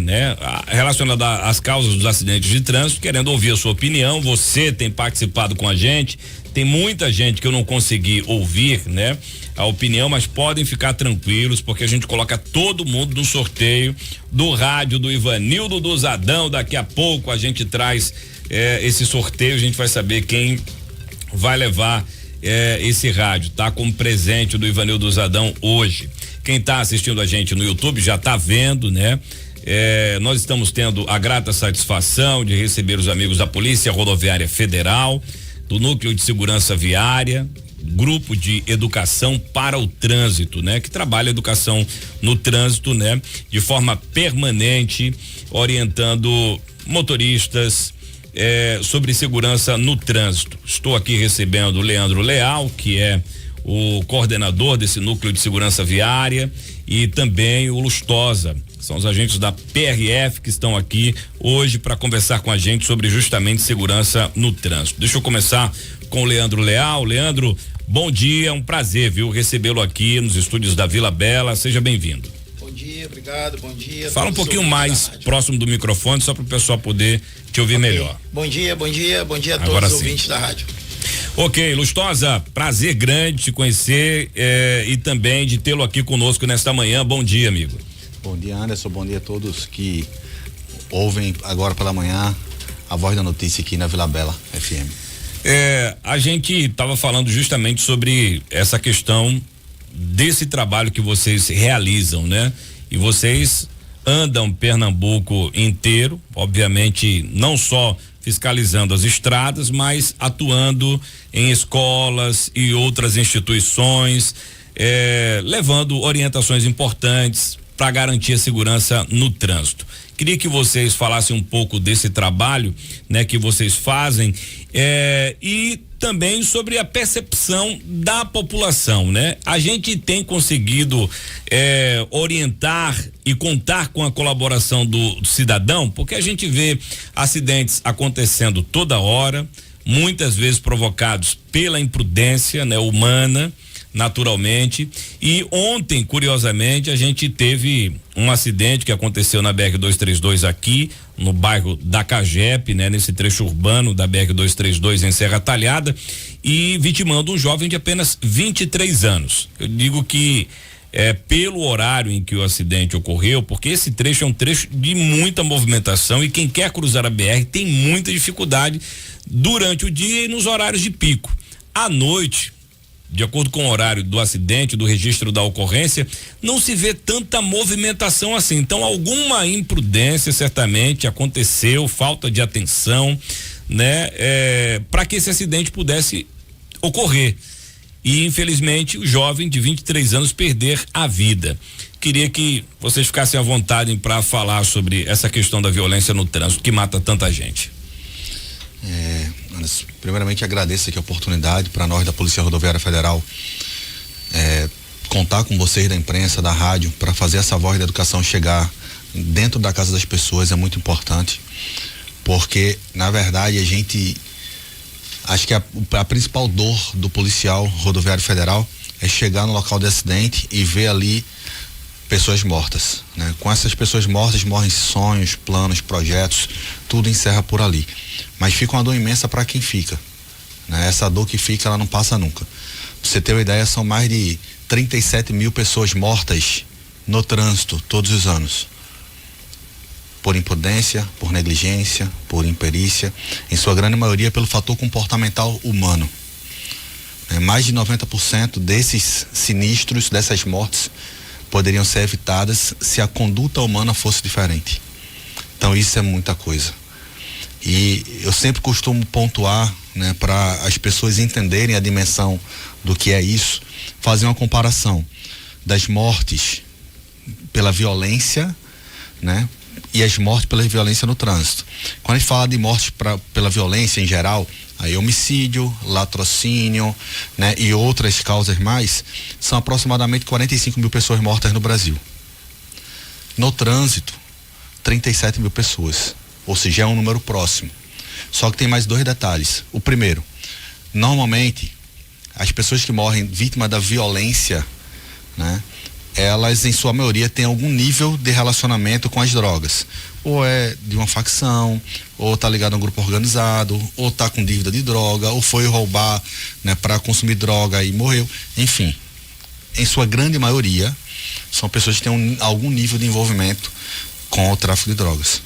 né? Relacionada às causas dos acidentes de trânsito, querendo ouvir a sua opinião. Você tem participado com a gente, tem muita gente que eu não consegui ouvir, né? A opinião, mas podem ficar tranquilos, porque a gente coloca todo mundo no sorteio do rádio do Ivanildo dos Adão. Daqui a pouco a gente traz esse sorteio, a gente vai saber quem vai levar esse rádio, tá? Como presente do Ivanildo dos Adão hoje. Quem tá assistindo a gente no YouTube já tá vendo, né? Nós estamos tendo a grata satisfação de receber os amigos da Polícia Rodoviária Federal, do Núcleo de Segurança Viária, Grupo de Educação para o Trânsito, né? Que trabalha educação no trânsito, né? De forma permanente, orientando motoristas sobre segurança no trânsito. Estou aqui recebendo o Leandro Leal, que é o coordenador desse Núcleo de Segurança Viária, e também o Lustosa, são os agentes da PRF que estão aqui hoje para conversar com a gente sobre justamente segurança no trânsito. Deixa eu começar com o Leandro Leal. Leandro, bom dia, é um prazer, viu, recebê-lo aqui nos estúdios da Vila Bela. Seja bem-vindo. Bom dia, obrigado, bom dia. Fala um pouquinho mais próximo do microfone, só para o pessoal poder te ouvir melhor. Bom dia a todos os ouvintes da rádio. Ok, Lustosa, prazer grande te conhecer e também de tê-lo aqui conosco nesta manhã. Bom dia, amigo. Bom dia, Anderson, bom dia a todos que ouvem agora pela manhã a Voz da Notícia aqui na Vila Bela FM. A gente estava falando justamente sobre essa questão desse trabalho que vocês realizam, né? E vocês andam Pernambuco inteiro, obviamente não só fiscalizando as estradas, mas atuando em escolas e outras instituições, levando orientações importantes para garantir a segurança no trânsito. Queria que vocês falassem um pouco desse trabalho, né, que vocês fazem, e também sobre a percepção da população, né? A gente tem conseguido orientar e contar com a colaboração do cidadão, porque a gente vê acidentes acontecendo toda hora, muitas vezes provocados pela imprudência, né, humana, naturalmente. E ontem, curiosamente, a gente teve um acidente que aconteceu na BR-232 aqui no bairro da Cagepe, né? Nesse trecho urbano da BR-232 em Serra Talhada, e vitimando um jovem de apenas 23 anos. Eu digo que pelo horário em que o acidente ocorreu, porque esse trecho é um trecho de muita movimentação e quem quer cruzar a BR tem muita dificuldade durante o dia e nos horários de pico. À noite, de acordo com o horário do acidente, do registro da ocorrência, não se vê tanta movimentação assim. Então, alguma imprudência certamente aconteceu, falta de atenção, né? Para que esse acidente pudesse ocorrer. E, infelizmente, o jovem de 23 anos perder a vida. Queria que vocês ficassem à vontade para falar sobre essa questão da violência no trânsito, que mata tanta gente. Primeiramente agradeço aqui a oportunidade para nós da Polícia Rodoviária Federal contar com vocês da imprensa, da rádio, para fazer essa voz da educação chegar dentro da casa das pessoas. É muito importante, porque na verdade acho que a principal dor do policial rodoviário federal é chegar no local de acidente e ver ali pessoas mortas, né? Com essas pessoas mortas morrem sonhos, planos, projetos, tudo encerra por ali. Mas fica uma dor imensa para quem fica, né? Essa dor que fica, ela não passa nunca. Pra você ter uma ideia, são mais de 37 mil pessoas mortas no trânsito todos os anos. Por imprudência, por negligência, por imperícia, em sua grande maioria pelo fator comportamental humano. Mais de 90% desses sinistros, dessas mortes, poderiam ser evitadas se a conduta humana fosse diferente. Então isso é muita coisa. E eu sempre costumo pontuar, né, para as pessoas entenderem a dimensão do que é isso, fazer uma comparação das mortes pela violência, né, e as mortes pela violência no trânsito. Quando a gente fala de mortes pela violência em geral, aí homicídio, latrocínio, né, e outras causas mais, são aproximadamente 45 mil pessoas mortas no Brasil. No trânsito, 37 mil pessoas, ou seja, é um número próximo. Só que tem mais dois detalhes. O primeiro, normalmente, as pessoas que morrem vítimas da violência, né, elas em sua maioria têm algum nível de relacionamento com as drogas. Ou é de uma facção, ou tá ligado a um grupo organizado, ou tá com dívida de droga, ou foi roubar, né, para consumir droga e morreu. Enfim, em sua grande maioria, são pessoas que têm algum nível de envolvimento com o tráfico de drogas.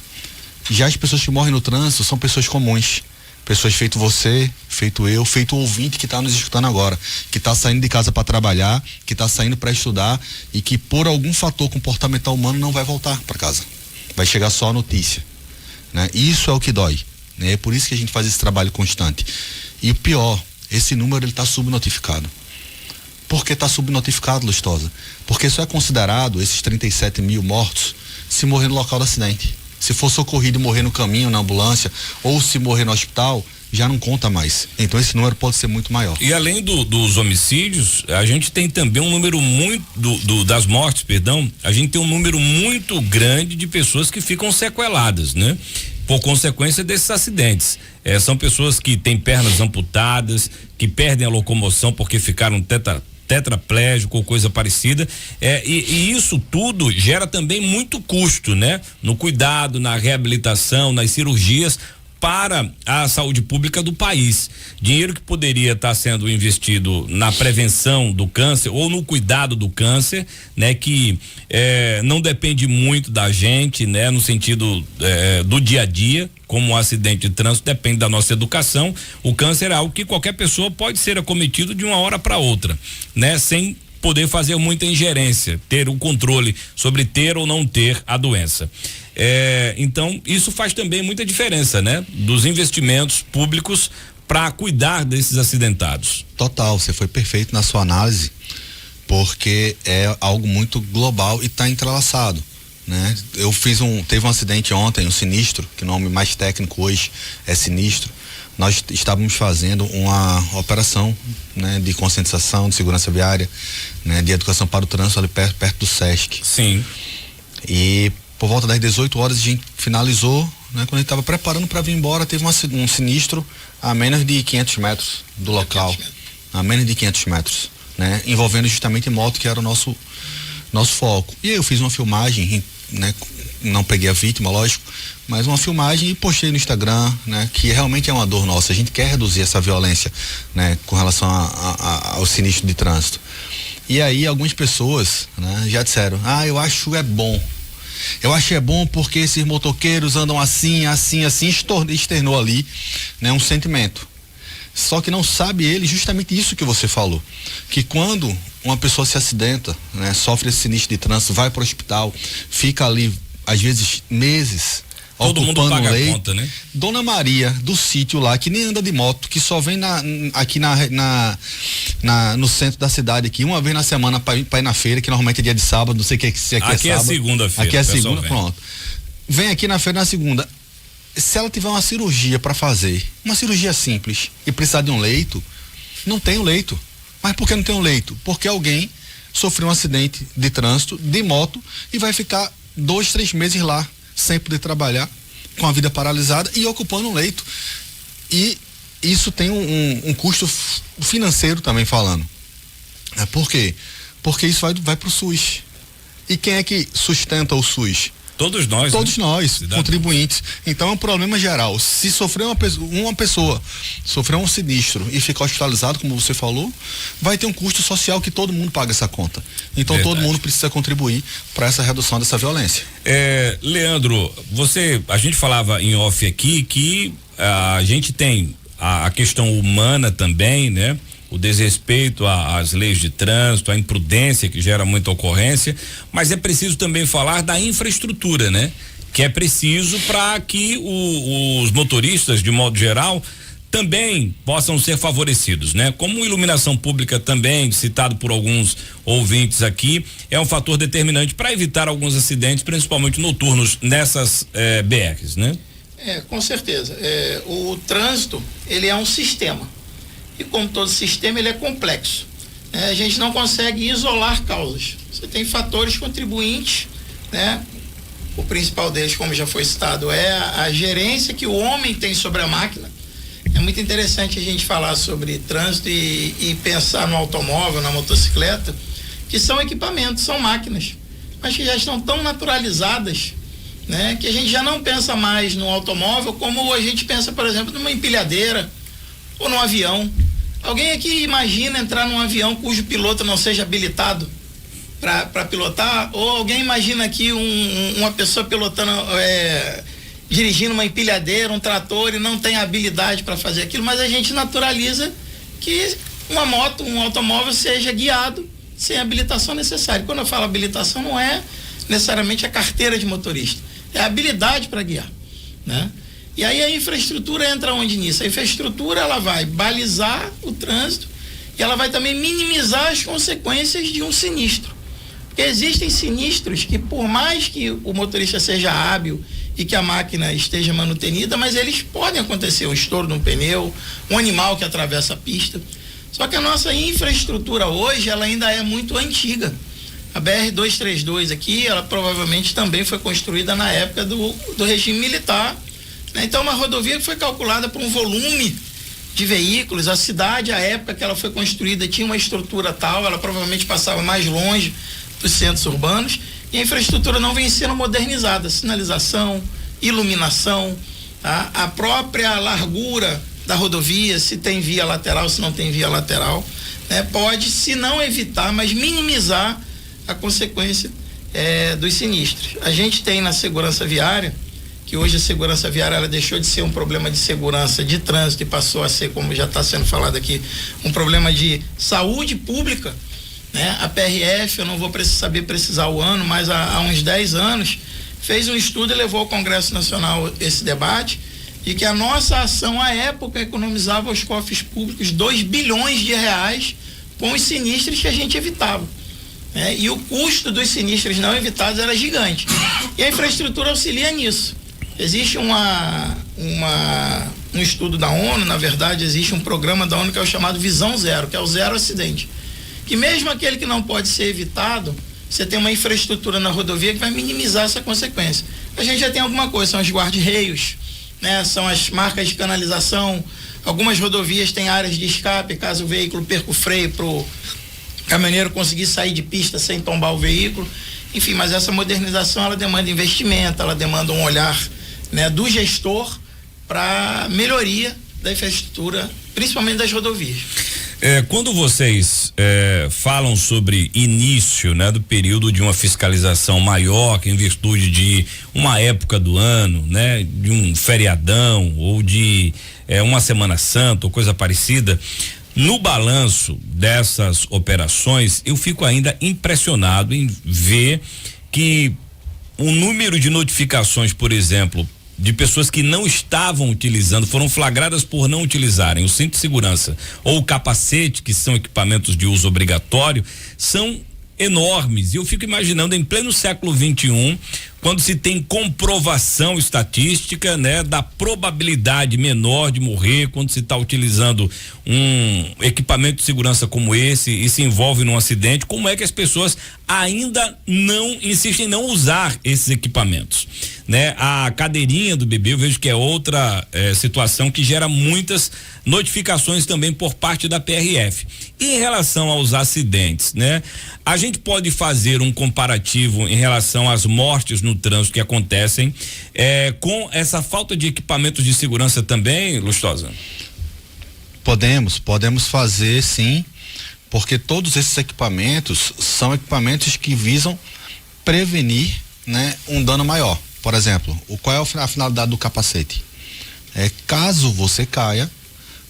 Já as pessoas que morrem no trânsito são pessoas comuns. Pessoas feito você, feito eu, feito o ouvinte que está nos escutando agora, que está saindo de casa para trabalhar, que está saindo para estudar e que por algum fator comportamental humano não vai voltar para casa. Vai chegar só a notícia, né? Isso é o que dói, né? É por isso que a gente faz esse trabalho constante. E o pior, esse número ele está subnotificado. Por que está subnotificado, Lustosa? Porque só é considerado esses 37 mil mortos se morrer no local do acidente. Se for socorrido e morrer no caminho, na ambulância, ou se morrer no hospital, já não conta mais. Então esse número pode ser muito maior. E além dos homicídios, a gente tem também um número muito das mortes, perdão, a gente tem um número muito grande de pessoas que ficam sequeladas, né? Por consequência desses acidentes. São pessoas que têm pernas amputadas, que perdem a locomoção porque ficaram tetraplégico ou coisa parecida, e isso tudo gera também muito custo, né? No cuidado, na reabilitação, nas cirurgias para a saúde pública do país. Dinheiro que poderia estar sendo investido na prevenção do câncer ou no cuidado do câncer, né? Que não depende muito da gente, né? No sentido do dia a dia, como um acidente de trânsito depende da nossa educação. O câncer é algo que qualquer pessoa pode ser acometido de uma hora para outra, né? Sem poder fazer muita ingerência, ter o controle sobre ter ou não ter a doença. Então, isso faz também muita diferença, né? Dos investimentos públicos para cuidar desses acidentados. Total, você foi perfeito na sua análise, porque é algo muito global e está entrelaçado, né? Teve um acidente ontem, um sinistro, que o nome mais técnico hoje é sinistro. Nós estávamos fazendo uma operação, né, de conscientização, de segurança viária, né, de educação para o trânsito ali perto do SESC. Sim. E por volta das 18 horas a gente finalizou, né, quando a gente estava preparando para vir embora, teve um sinistro a menos de 500 metros do local. A menos de 500 metros, né, envolvendo justamente moto, que era o nosso foco. E aí eu fiz uma filmagem, né, não peguei a vítima, lógico, mas uma filmagem e postei no Instagram, né, que realmente é uma dor nossa. A gente quer reduzir essa violência, né, com relação ao sinistro de trânsito. E aí algumas pessoas, né, já disseram: eu acho bom. Eu acho bom porque esses motoqueiros andam assim, externou ali, né, um sentimento. Só que não sabe ele justamente isso que você falou, que quando uma pessoa se acidenta, né, sofre esse sinistro de trânsito, vai para o hospital, fica ali às vezes meses, todo mundo paga a conta, né? Dona Maria do sítio lá, que nem anda de moto, que só vem aqui no centro da cidade aqui, uma vez na semana para ir na feira, que normalmente é dia de sábado, não sei o que se aqui é sábado. Aqui é segunda-feira. Aqui é segunda, pronto. Vem aqui na feira na segunda. Se ela tiver uma cirurgia para fazer, uma cirurgia simples, e precisar de um leito, não tem um leito. Mas por que não tem um leito? Porque alguém sofreu um acidente de trânsito, de moto, e vai ficar 2, 3 meses lá, sem poder trabalhar, com a vida paralisada e ocupando um leito. E isso tem um custo financeiro também falando. Por quê? Porque isso vai pro SUS. E quem é que sustenta o SUS? Todos nós. Todos nós, contribuintes. Então é um problema geral. Se sofrer uma pessoa sofrer um sinistro e ficar hospitalizado, como você falou, vai ter um custo social que todo mundo paga essa conta. Então verdade. Todo mundo precisa contribuir para essa redução dessa violência. Leandro, a gente falava em off aqui que a gente tem a questão humana também, né? O desrespeito às leis de trânsito, a imprudência que gera muita ocorrência, mas é preciso também falar da infraestrutura, né? Que é preciso para que os motoristas, de modo geral, também possam ser favorecidos, né? Como iluminação pública também, citado por alguns ouvintes aqui, é um fator determinante para evitar alguns acidentes, principalmente noturnos, nessas BRs, né? Com certeza. O trânsito, ele é um sistema. E como todo sistema, ele é complexo. A gente não consegue isolar causas. Você tem fatores contribuintes, né? O principal deles, como já foi citado, é a gerência que o homem tem sobre a máquina. É muito interessante a gente falar sobre trânsito e pensar no automóvel, na motocicleta, que são equipamentos, são máquinas, mas que já estão tão naturalizadas, né, que a gente já não pensa mais no automóvel como a gente pensa, por exemplo, numa empilhadeira ou num avião. Alguém aqui imagina entrar num avião cujo piloto não seja habilitado para pilotar? Ou alguém imagina aqui uma pessoa pilotando, dirigindo uma empilhadeira, um trator e não tem habilidade para fazer aquilo? Mas a gente naturaliza que uma moto, um automóvel seja guiado sem a habilitação necessária. Quando eu falo habilitação, não é necessariamente a carteira de motorista, é a habilidade para guiar, né? E aí a infraestrutura entra onde nisso? A infraestrutura, ela vai balizar o trânsito e ela vai também minimizar as consequências de um sinistro. Porque existem sinistros que, por mais que o motorista seja hábil e que a máquina esteja manutenida, mas eles podem acontecer, um estouro de um pneu, um animal que atravessa a pista. Só que a nossa infraestrutura hoje, ela ainda é muito antiga. A BR-232 aqui, ela provavelmente também foi construída na época do regime militar, né? Então, uma rodovia que foi calculada por um volume de veículos. A cidade, à época que ela foi construída, tinha uma estrutura tal, ela provavelmente passava mais longe dos centros urbanos, e a infraestrutura não vem sendo modernizada. Sinalização, iluminação, tá? A própria largura da rodovia, se tem via lateral, se não tem via lateral, né? Pode, se não evitar, mas minimizar a consequência dos sinistros. A gente tem na segurança viária, que hoje a segurança viária ela deixou de ser um problema de segurança de trânsito e passou a ser, como já está sendo falado aqui, um problema de saúde pública, né? A PRF, eu não vou saber precisar o ano, mas há uns 10 anos fez um estudo e levou ao Congresso Nacional esse debate, e que a nossa ação à época economizava aos cofres públicos 2 bilhões de reais com os sinistros que a gente evitava. E o custo dos sinistros não evitados era gigante. E a infraestrutura auxilia nisso. Existe um estudo da ONU, na verdade, existe um programa da ONU que é o chamado Visão Zero, que é o zero acidente. Que mesmo aquele que não pode ser evitado, você tem uma infraestrutura na rodovia que vai minimizar essa consequência. A gente já tem alguma coisa, são os guarda-reios, né? São as marcas de canalização. Algumas rodovias têm áreas de escape, caso o veículo perca o freio para o caminhoneiro conseguir sair de pista sem tombar o veículo. Enfim, mas essa modernização, ela demanda investimento, ela demanda um olhar, né, do gestor para melhoria da infraestrutura, principalmente das rodovias. Quando vocês falam sobre início, né, do período de uma fiscalização maior, que em virtude de uma época do ano, né, de um feriadão ou de uma Semana Santa ou coisa parecida, no balanço dessas operações, eu fico ainda impressionado em ver que o número de notificações, por exemplo, de pessoas que não estavam utilizando, foram flagradas por não utilizarem o cinto de segurança ou o capacete, que são equipamentos de uso obrigatório, são enormes. E eu fico imaginando, em pleno século XXI, quando se tem comprovação estatística, né, da probabilidade menor de morrer quando se está utilizando um equipamento de segurança como esse e se envolve num acidente, como é que as pessoas ainda não insistem em não usar esses equipamentos, né? A cadeirinha do bebê, eu vejo que é outra situação que gera muitas notificações também por parte da PRF. E em relação aos acidentes, né? A gente pode fazer um comparativo em relação às mortes no trânsito que acontecem com essa falta de equipamentos de segurança também, Lustosa? Podemos fazer, sim, porque todos esses equipamentos são equipamentos que visam prevenir, né, um dano maior. Por exemplo, qual é a finalidade do capacete? Caso você caia,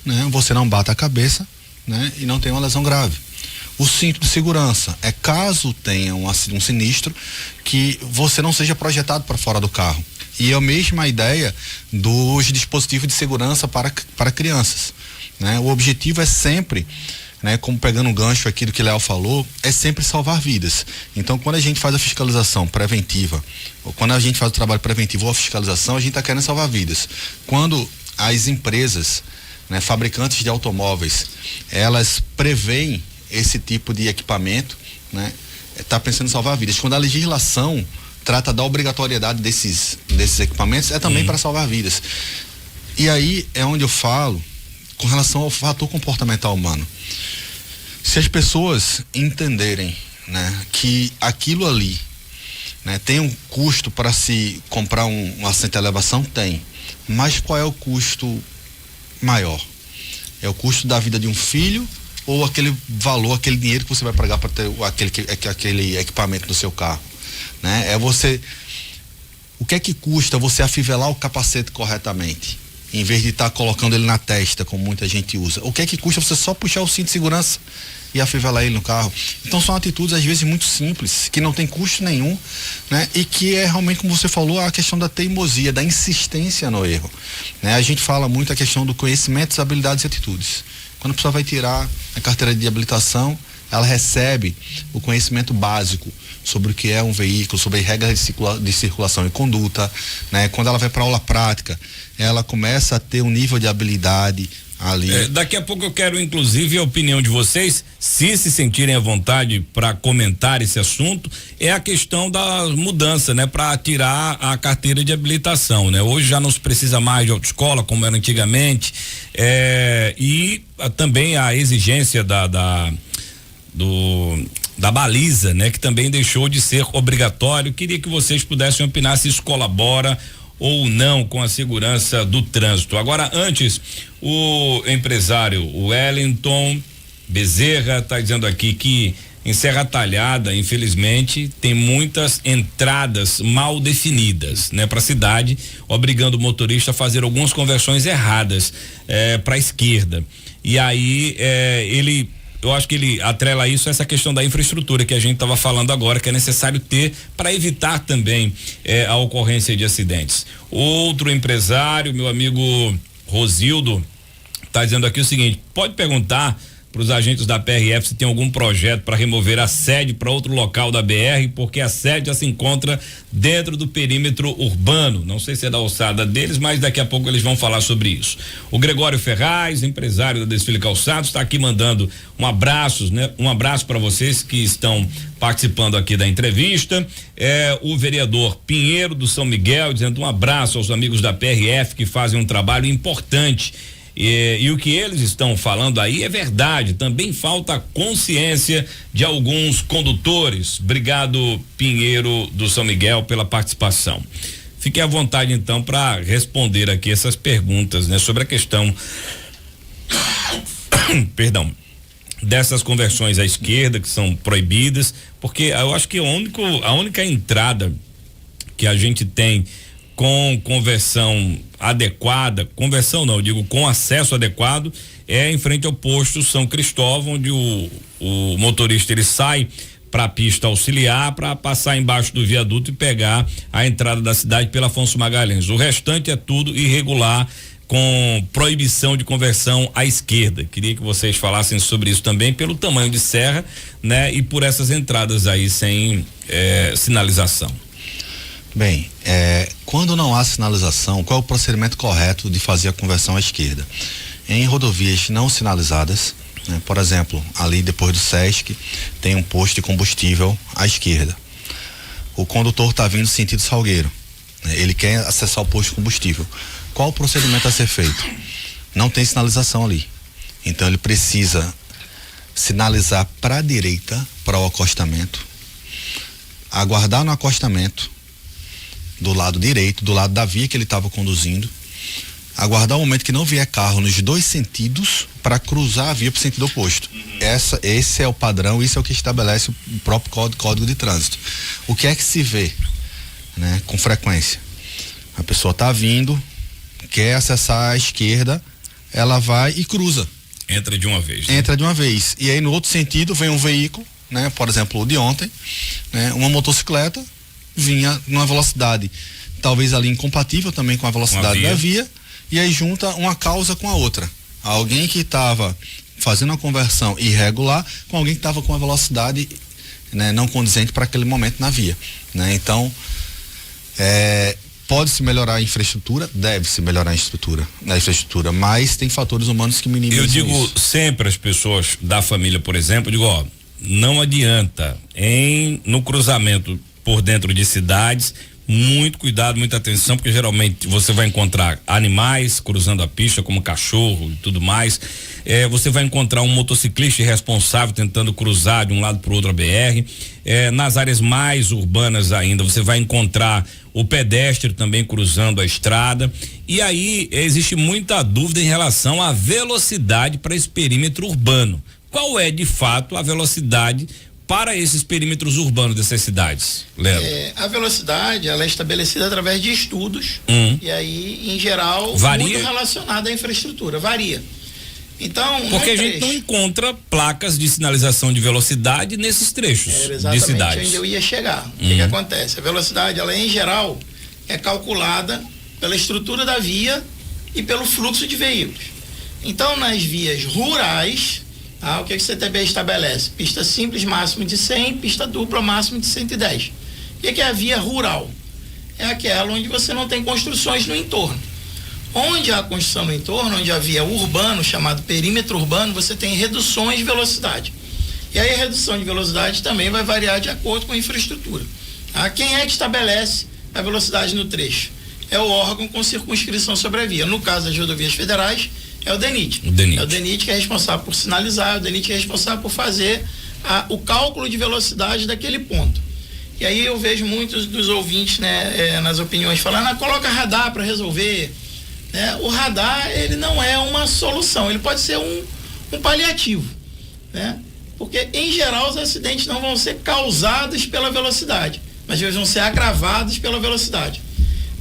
né, você não bata a cabeça, né, e não tenha uma lesão grave. O cinto de segurança caso tenha um sinistro, que você não seja projetado para fora do carro. E é a mesma ideia dos dispositivos de segurança para crianças, né? O objetivo é sempre, né, como pegando um gancho aqui do que Léo falou, é sempre salvar vidas. Então, quando a gente faz a fiscalização preventiva, ou quando a gente faz o trabalho preventivo ou a fiscalização, a gente está querendo salvar vidas. Quando as empresas, né, fabricantes de automóveis, elas preveem esse tipo de equipamento, né, está pensando em salvar vidas. Quando a legislação trata da obrigatoriedade desses equipamentos, é também para salvar vidas. E aí é onde eu falo com relação ao fator comportamental humano. Se as pessoas entenderem, né, que aquilo ali, né, tem um custo para se comprar um assento de elevação? Tem. Mas qual é o custo maior? É o custo da vida de um filho ou aquele valor, aquele dinheiro que você vai pagar para ter aquele equipamento no seu carro, né? O que é que custa você afivelar o capacete corretamente, em vez de estar colocando ele na testa, como muita gente usa? O que é que custa você só puxar o cinto de segurança e afivelar ele no carro? Então são atitudes às vezes muito simples, que não tem custo nenhum, né? E que é realmente, como você falou, a questão da teimosia, da insistência no erro, né? A gente fala muito a questão do conhecimento, habilidades e atitudes. Quando a pessoa vai tirar a carteira de habilitação, ela recebe o conhecimento básico sobre o que é um veículo, sobre regras de circulação e conduta, né? Quando ela vai para aula prática, ela começa a ter um nível de habilidade ali. Daqui a pouco eu quero, inclusive, a opinião de vocês, se sentirem à vontade para comentar esse assunto, é a questão da mudança, né? Para tirar a carteira de habilitação, né? Hoje já não se precisa mais de autoescola como era antigamente, e também a exigência da baliza, né? Que também deixou de ser obrigatório. Queria que vocês pudessem opinar se isso colabora ou não com a segurança do trânsito. Agora, antes, o empresário Wellington Bezerra está dizendo aqui que em Serra Talhada, infelizmente, tem muitas entradas mal definidas, né, para a cidade, obrigando o motorista a fazer algumas conversões erradas para a esquerda. E aí eu acho que ele atrela isso a essa questão da infraestrutura que a gente estava falando agora, que é necessário ter para evitar também a ocorrência de acidentes. Outro empresário, meu amigo Rosildo, está dizendo aqui o seguinte: pode perguntar para os agentes da PRF se tem algum projeto para remover a sede para outro local da BR, porque a sede já se encontra dentro do perímetro urbano. Não sei se é da alçada deles, mas daqui a pouco eles vão falar sobre isso. O Gregório Ferraz, empresário da Desfile Calçados, está aqui mandando um abraço, né? Um abraço para vocês que estão participando aqui da entrevista. O vereador Pinheiro do São Miguel dizendo um abraço aos amigos da PRF que fazem um trabalho importante. E o que eles estão falando aí é verdade, também falta consciência de alguns condutores. Obrigado, Pinheiro do São Miguel, pela participação. Fique à vontade então para responder aqui essas perguntas, né, sobre a questão perdão, dessas conversões à esquerda que são proibidas, porque eu acho que a única entrada que a gente tem com conversão adequada, com acesso adequado, é em frente ao posto São Cristóvão, onde o motorista ele sai para a pista auxiliar para passar embaixo do viaduto e pegar a entrada da cidade pela Afonso Magalhães. O restante é tudo irregular, com proibição de conversão à esquerda. Queria que vocês falassem sobre isso também, pelo tamanho de serra, né? E por essas entradas aí sem sinalização. Bem, quando não há sinalização, qual é o procedimento correto de fazer a conversão à esquerda? Em rodovias não sinalizadas, né, por exemplo, ali depois do Sesc, tem um posto de combustível à esquerda. O condutor está vindo sentido Salgueiro, né, ele quer acessar o posto de combustível. Qual o procedimento a ser feito? Não tem sinalização ali. Então ele precisa sinalizar para a direita, para o acostamento, aguardar no acostamento, do lado direito, do lado da via que ele estava conduzindo, aguardar o momento que não vier carro nos dois sentidos para cruzar a via para o sentido oposto. Esse é o padrão, isso é o que estabelece o próprio código de trânsito. O que é que se vê, né, com frequência? A pessoa está vindo, quer acessar a esquerda, ela vai e cruza. Entra de uma vez. Né? Entra de uma vez. E aí no outro sentido vem um veículo, né, por exemplo, o de ontem, né, uma motocicleta, vinha numa velocidade talvez ali incompatível também com a velocidade da via, e aí junta uma causa com a outra. Alguém que estava fazendo uma conversão irregular com alguém que estava com uma velocidade, né, não condizente para aquele momento na via, né? Então pode-se melhorar a infraestrutura, deve-se melhorar a infraestrutura, mas tem fatores humanos que minimizam isso. Eu digo sempre às pessoas da família, por exemplo, não adianta no cruzamento por dentro de cidades muito cuidado, muita atenção, porque geralmente você vai encontrar animais cruzando a pista, como cachorro e tudo mais. Você vai encontrar um motociclista irresponsável tentando cruzar de um lado para o outro a BR. Nas áreas mais urbanas ainda, você vai encontrar o pedestre também cruzando a estrada. E aí existe muita dúvida em relação à velocidade para esse perímetro urbano. Qual é de fato a velocidade para esses perímetros urbanos dessas cidades, Léo? A velocidade, ela é estabelecida através de estudos, e aí, em geral, varia? Muito relacionada à infraestrutura, varia. Então, porque a gente não encontra placas de sinalização de velocidade nesses trechos de cidades. Exatamente onde eu ia chegar. O que acontece? A velocidade, ela em geral, é calculada pela estrutura da via e pelo fluxo de veículos. Então, nas vias rurais, o que a CTB estabelece? Pista simples máximo de 100, pista dupla máximo de 110. O que é a via rural? É aquela onde você não tem construções no entorno. Onde há construção no entorno, onde há via urbano, chamado perímetro urbano, você tem reduções de velocidade. E aí a redução de velocidade também vai variar de acordo com a infraestrutura. Quem é que estabelece a velocidade no trecho? É o órgão com circunscrição sobre a via. No caso das rodovias federais, é o DENIT. É o DENIT que é responsável por sinalizar, é o DENIT que é responsável por fazer o cálculo de velocidade daquele ponto. E aí eu vejo muitos dos ouvintes, nas opiniões falando, coloca radar para resolver. O radar, ele não é uma solução, ele pode ser um paliativo, porque em geral os acidentes não vão ser causados pela velocidade, mas eles vão ser agravados pela velocidade.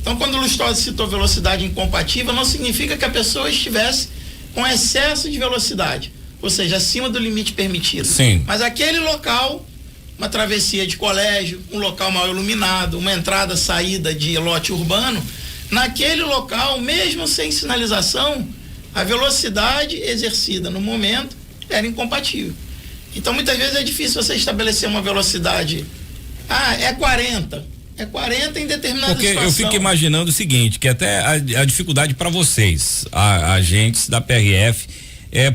Então, quando o Lustosa citou velocidade incompatível, não significa que a pessoa estivesse com excesso de velocidade, ou seja, acima do limite permitido. Sim. Mas aquele local, uma travessia de colégio, um local mal iluminado, uma entrada, saída de lote urbano, naquele local, mesmo sem sinalização, a velocidade exercida no momento era incompatível. Então, muitas vezes é difícil você estabelecer uma velocidade. É 40. É 40 em determinada situação. Porque eu fico imaginando o seguinte, que até a dificuldade para vocês, agentes da PRF,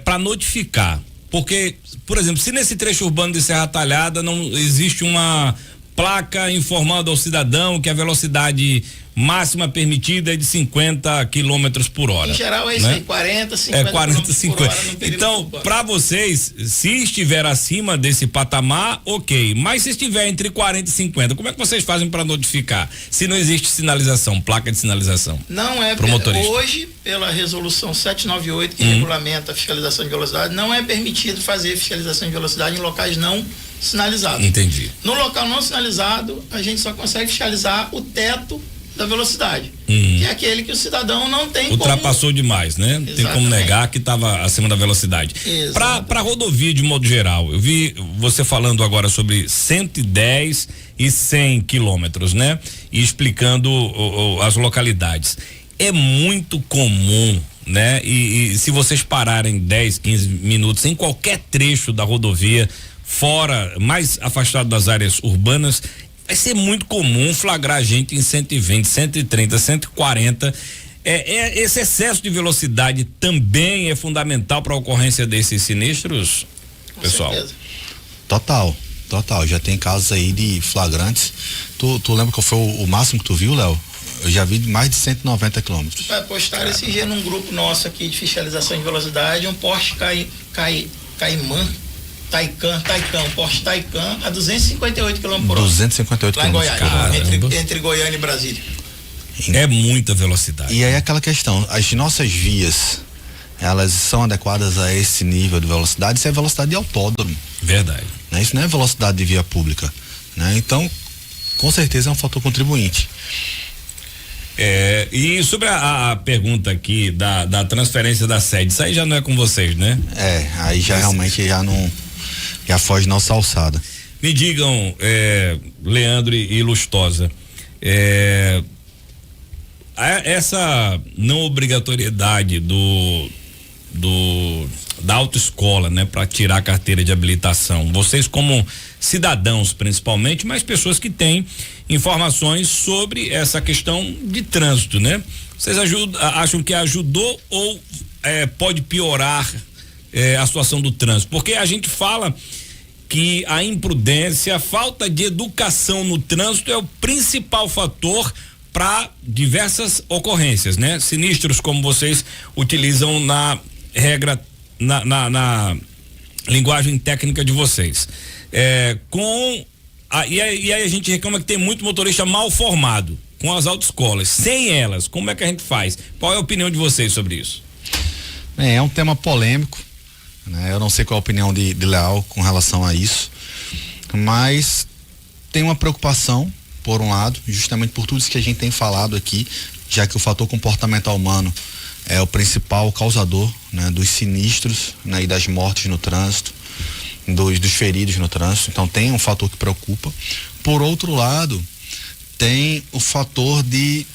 para notificar. Porque, por exemplo, se nesse trecho urbano de Serra Talhada não existe uma placa informando ao cidadão que a velocidade máxima permitida é de 50 km por hora. Em geral é isso aí, 40, 50 por hora. Então, para vocês, se estiver acima desse patamar, ok. Mas se estiver entre 40 e 50, como é que vocês fazem para notificar? Se não existe sinalização, placa de sinalização. Não é, hoje, pela resolução 798, que regulamenta a fiscalização de velocidade, não é permitido fazer fiscalização de velocidade em locais não sinalizados. Entendi. No local não sinalizado, a gente só consegue fiscalizar o teto da velocidade, que é aquele que o cidadão não tem ultrapassou demais, né? Não tem como negar que estava acima da velocidade. Para rodovia de modo geral, eu vi você falando agora sobre 110 e 100 quilômetros, né? E explicando as localidades. É muito comum, né? E se vocês pararem 10, 15 minutos em qualquer trecho da rodovia, fora, mais afastado das áreas urbanas, vai ser muito comum flagrar gente em 120, 130, 140. Esse excesso de velocidade também é fundamental para a ocorrência desses sinistros, pessoal? Com certeza. Total. Já tem casos aí de flagrantes. Tu lembra qual foi o máximo que tu viu, Léo? Eu já vi mais de 190 quilômetros. Postaram esse dia num grupo nosso aqui de fiscalização de velocidade, um Porsche Taycan, Porsche Taycan, a 258 km por hora. 258 lá em Goiânia, entre Goiânia e Brasília. É muita velocidade. E aí aquela questão, as nossas vias, elas são adequadas a esse nível de velocidade? Isso é velocidade de autódromo. Verdade. Né? Isso não é velocidade de via pública. Né? Então, com certeza é um fator contribuinte. E sobre a pergunta aqui da transferência da sede, isso aí já não é com vocês, né? Aí já realmente já foge nossa alçada. Me digam, Leandro e Lustosa, essa não obrigatoriedade da autoescola, né, para tirar a carteira de habilitação, vocês como cidadãos principalmente, mas pessoas que têm informações sobre essa questão de trânsito, né? Vocês acham que ajudou ou pode piorar a situação do trânsito? Porque a gente fala que a imprudência, a falta de educação no trânsito é o principal fator para diversas ocorrências, né? Sinistros como vocês utilizam na regra, na linguagem técnica de vocês. E aí a gente reclama que tem muito motorista mal formado com as autoescolas. Sem elas, como é que a gente faz? Qual é a opinião de vocês sobre isso? É um tema polêmico, né? Eu não sei qual a opinião de Leal com relação a isso, mas tem uma preocupação, por um lado, justamente por tudo isso que a gente tem falado aqui, já que o fator comportamental humano é o principal causador, né, dos sinistros, né, e das mortes no trânsito, dos feridos no trânsito. Então tem um fator que preocupa. Por outro lado, tem o fator de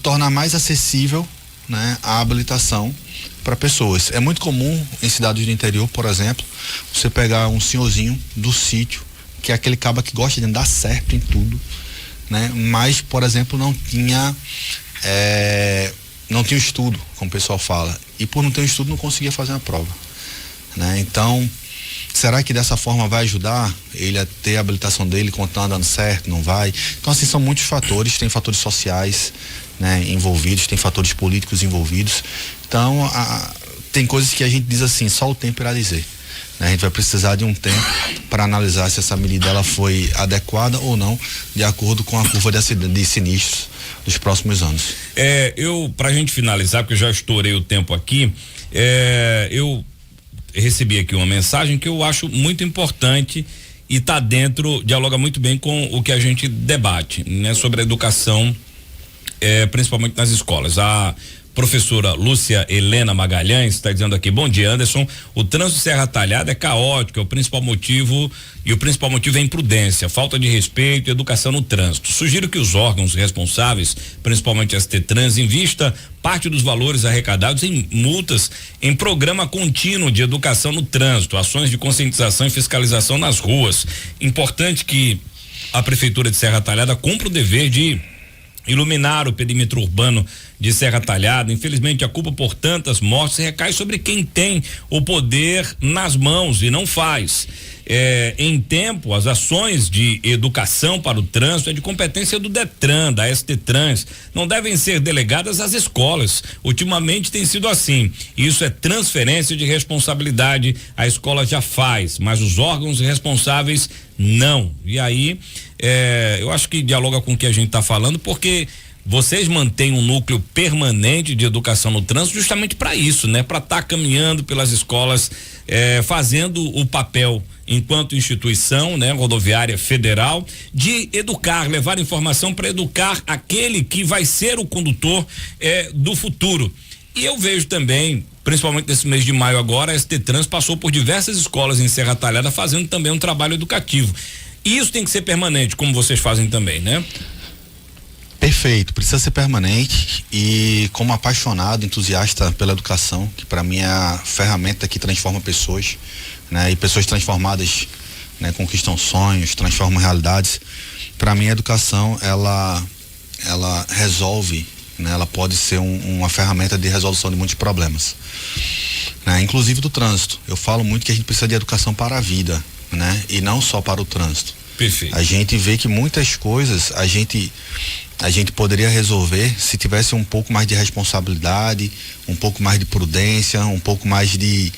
tornar mais acessível, né, a habilitação para pessoas. É muito comum em cidades do interior, por exemplo, você pegar um senhorzinho do sítio, que é aquele caba que gosta de andar certo em tudo, né? Mas, por exemplo, não tinha estudo, como o pessoal fala, e por não ter estudo não conseguia fazer uma prova, né? Então, será que dessa forma vai ajudar ele a ter a habilitação dele quando tá andando certo? Não vai? Então, assim, são muitos fatores, tem fatores sociais, né, envolvidos, tem fatores políticos envolvidos. Então, tem coisas que a gente diz assim, só o tempo irá dizer. A gente vai precisar de um tempo para analisar se essa medida ela foi adequada ou não, de acordo com a curva de sinistros dos próximos anos. Pra gente finalizar, porque eu já estourei o tempo aqui, eu recebi aqui uma mensagem que eu acho muito importante e dialoga muito bem com o que a gente debate, né, sobre a educação, principalmente nas escolas. A professora Lúcia Helena Magalhães está dizendo aqui: bom dia, Anderson, o trânsito de Serra Talhada é caótico, o principal motivo é imprudência, falta de respeito e educação no trânsito. Sugiro que os órgãos responsáveis, principalmente a ST Trans, invista parte dos valores arrecadados em multas em programa contínuo de educação no trânsito, ações de conscientização e fiscalização nas ruas. Importante que a prefeitura de Serra Talhada cumpra o dever de iluminar o perímetro urbano de Serra Talhada. Infelizmente, a culpa por tantas mortes recai sobre quem tem o poder nas mãos e não faz. Em tempo, as ações de educação para o trânsito é de competência do Detran, da ST Trans, não devem ser delegadas às escolas. Ultimamente tem sido assim. Isso é transferência de responsabilidade. A escola já faz, mas os órgãos responsáveis não. E aí, eu acho que dialoga com o que a gente está falando, porque vocês mantêm um núcleo permanente de educação no trânsito justamente para isso, né? Para estar caminhando pelas escolas, fazendo o papel enquanto instituição, né, rodoviária federal, de educar, levar informação para educar aquele que vai ser o condutor do futuro. E eu vejo também, principalmente nesse mês de maio agora, a ST Trans passou por diversas escolas em Serra Talhada fazendo também um trabalho educativo. E isso tem que ser permanente, como vocês fazem também, né? Perfeito, precisa ser permanente. E como apaixonado, entusiasta pela educação, que para mim é a ferramenta que transforma pessoas, né? E pessoas transformadas, né, conquistam sonhos, transformam realidades. Para mim a educação, ela resolve, né? Ela pode ser uma ferramenta de resolução de muitos problemas, né? Inclusive do trânsito. Eu falo muito que a gente precisa de educação para a vida, né? E não só para o trânsito. Perfeito. A gente vê que muitas coisas a gente poderia resolver se tivesse um pouco mais de responsabilidade, um pouco mais de prudência, um pouco mais de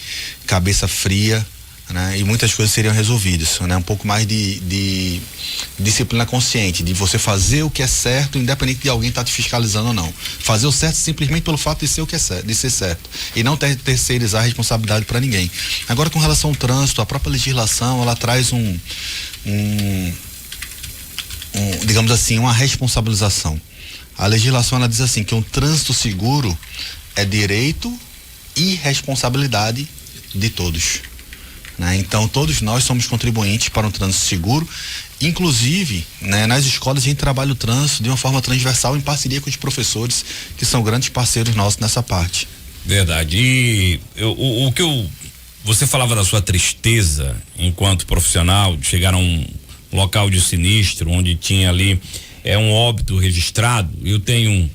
cabeça fria, né? E muitas coisas seriam resolvidas, né? Um pouco mais de disciplina consciente, de você fazer o que é certo, independente de alguém estar te fiscalizando ou não. Fazer o certo simplesmente pelo fato de ser o que é certo, de ser certo, e não terceirizar a responsabilidade para ninguém. Agora, com relação ao trânsito, a própria legislação, ela traz digamos assim, uma responsabilização. A legislação, ela diz assim, que um trânsito seguro é direito e responsabilidade de todos, né? Então, todos nós somos contribuintes para um trânsito seguro. Inclusive, né, nas escolas a gente trabalha o trânsito de uma forma transversal, em parceria com os professores, que são grandes parceiros nossos nessa parte. Verdade. E você falava da sua tristeza enquanto profissional de chegar a um local de sinistro onde tinha ali um óbito registrado. Eu tenho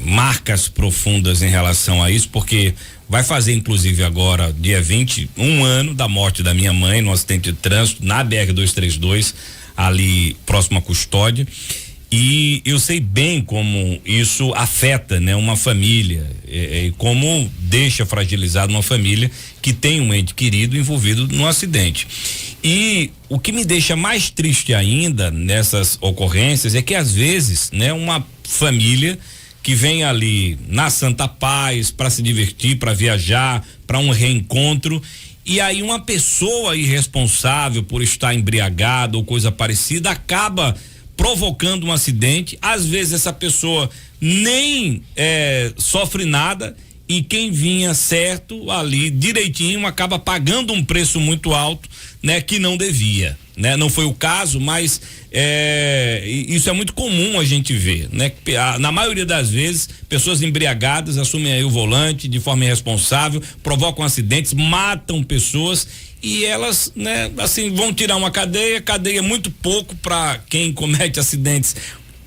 marcas profundas em relação a isso, porque vai fazer inclusive agora, dia 20, um ano da morte da minha mãe no acidente de trânsito na BR-232, ali próximo à Custódia. E eu sei bem como isso afeta, né, uma família, e como deixa fragilizada uma família que tem um ente querido envolvido num acidente. E o que me deixa mais triste ainda nessas ocorrências é que às vezes, né, uma família que vem ali na Santa Paz para se divertir, para viajar, para um reencontro, e aí uma pessoa irresponsável por estar embriagada ou coisa parecida acaba provocando um acidente. Às vezes essa pessoa nem sofre nada, e quem vinha certo ali direitinho acaba pagando um preço muito alto, né, que não devia, né? Não foi o caso, mas isso é muito comum a gente ver, né? Na maioria das vezes, pessoas embriagadas assumem aí o volante de forma irresponsável, provocam acidentes, matam pessoas. E elas, né, assim, vão tirar uma cadeia muito pouco para quem comete acidentes,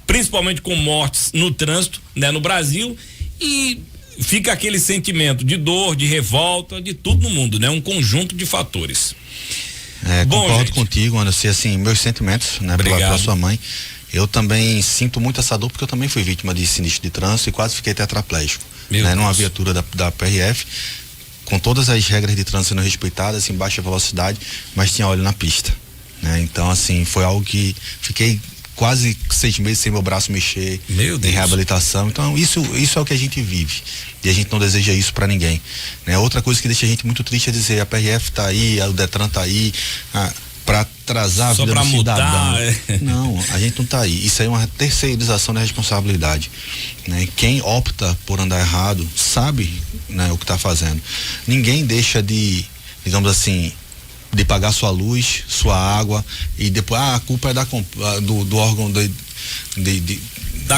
principalmente com mortes no trânsito, né, no Brasil, e fica aquele sentimento de dor, de revolta, de tudo no mundo, né, um conjunto de fatores. Concordo contigo, Anderson, assim, meus sentimentos, né, pela sua mãe. Eu também sinto muito essa dor, porque eu também fui vítima de sinistro de trânsito e quase fiquei tetraplégico, né, numa viatura da PRF, com todas as regras de trânsito sendo respeitadas, em baixa velocidade, mas tinha óleo na pista, né? Então, assim, foi algo que fiquei quase 6 meses sem meu braço mexer, em reabilitação. Então, isso é o que a gente vive, e a gente não deseja isso para ninguém, né? Outra coisa que deixa a gente muito triste é dizer, a PRF tá aí, o Detran tá aí, para atrasar a vida do cidadão. Não, a gente não tá aí. Isso aí é uma terceirização da responsabilidade, né? Quem opta por andar errado sabe, né, o que tá fazendo. Ninguém deixa de, digamos assim, de pagar sua luz, sua água, e depois a culpa é do órgão da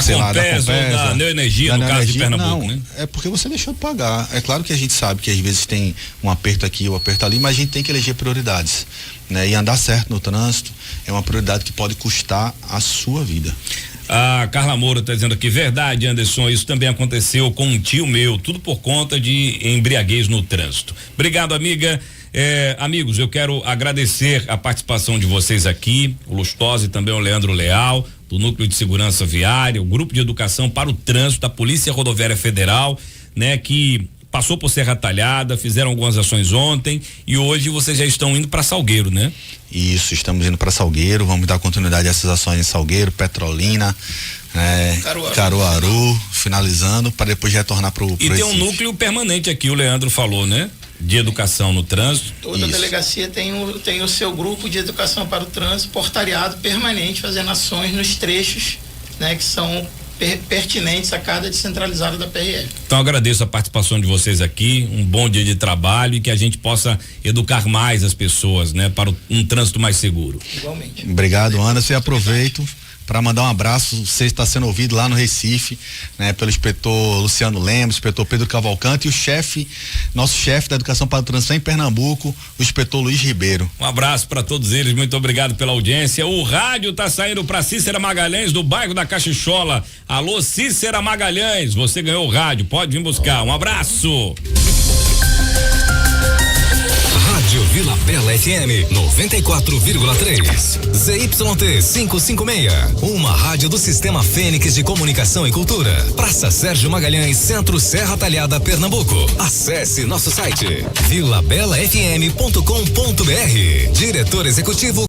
Compesa ou da Neoenergia, no caso de Pernambuco, né? É porque você deixou de pagar. É claro que a gente sabe que às vezes tem um aperto aqui, um aperto ali, mas a gente tem que eleger prioridades, né? E andar certo no trânsito é uma prioridade que pode custar a sua vida. A Carla Moura está dizendo aqui, verdade, Anderson, isso também aconteceu com um tio meu, tudo por conta de embriaguez no trânsito. Obrigado, amiga. Amigos, eu quero agradecer a participação de vocês aqui, o Lustosa e também o Leandro Leal, do Núcleo de Segurança Viária, o Grupo de Educação para o Trânsito da Polícia Rodoviária Federal, né, que passou por Serra Talhada, fizeram algumas ações ontem e hoje vocês já estão indo para Salgueiro, né? Isso, estamos indo para Salgueiro, vamos dar continuidade a essas ações em Salgueiro, Petrolina, Caruaru, finalizando para depois retornar para o E tem um núcleo permanente aqui, o Leandro falou, né? De educação no trânsito. Toda a delegacia tem o seu grupo de educação para o trânsito, portariado permanente, fazendo ações nos trechos, né, que são pertinentes a cada descentralizada da PRF. Então agradeço a participação de vocês aqui, um bom dia de trabalho e que a gente possa educar mais as pessoas, né, para um trânsito mais seguro. Igualmente. Obrigado, Anderson, e aproveito para mandar um abraço. Você está sendo ouvido lá no Recife, né, pelo inspetor Luciano Lemos, inspetor Pedro Cavalcante e o nosso chefe da educação para o trânsito em Pernambuco, o inspetor Luiz Ribeiro. Um abraço para todos eles, muito obrigado pela audiência. O rádio tá saindo para Cícera Magalhães, do bairro da Caxixola. Alô, Cícera Magalhães, você ganhou o rádio, pode vir buscar. Um abraço. Rádio Vila Bela FM 94,3. ZYT 556. Uma rádio do Sistema Fênix de Comunicação e Cultura. Praça Sérgio Magalhães, Centro Serra Talhada, Pernambuco. Acesse nosso site vilabelafm.com.br. Diretor Executivo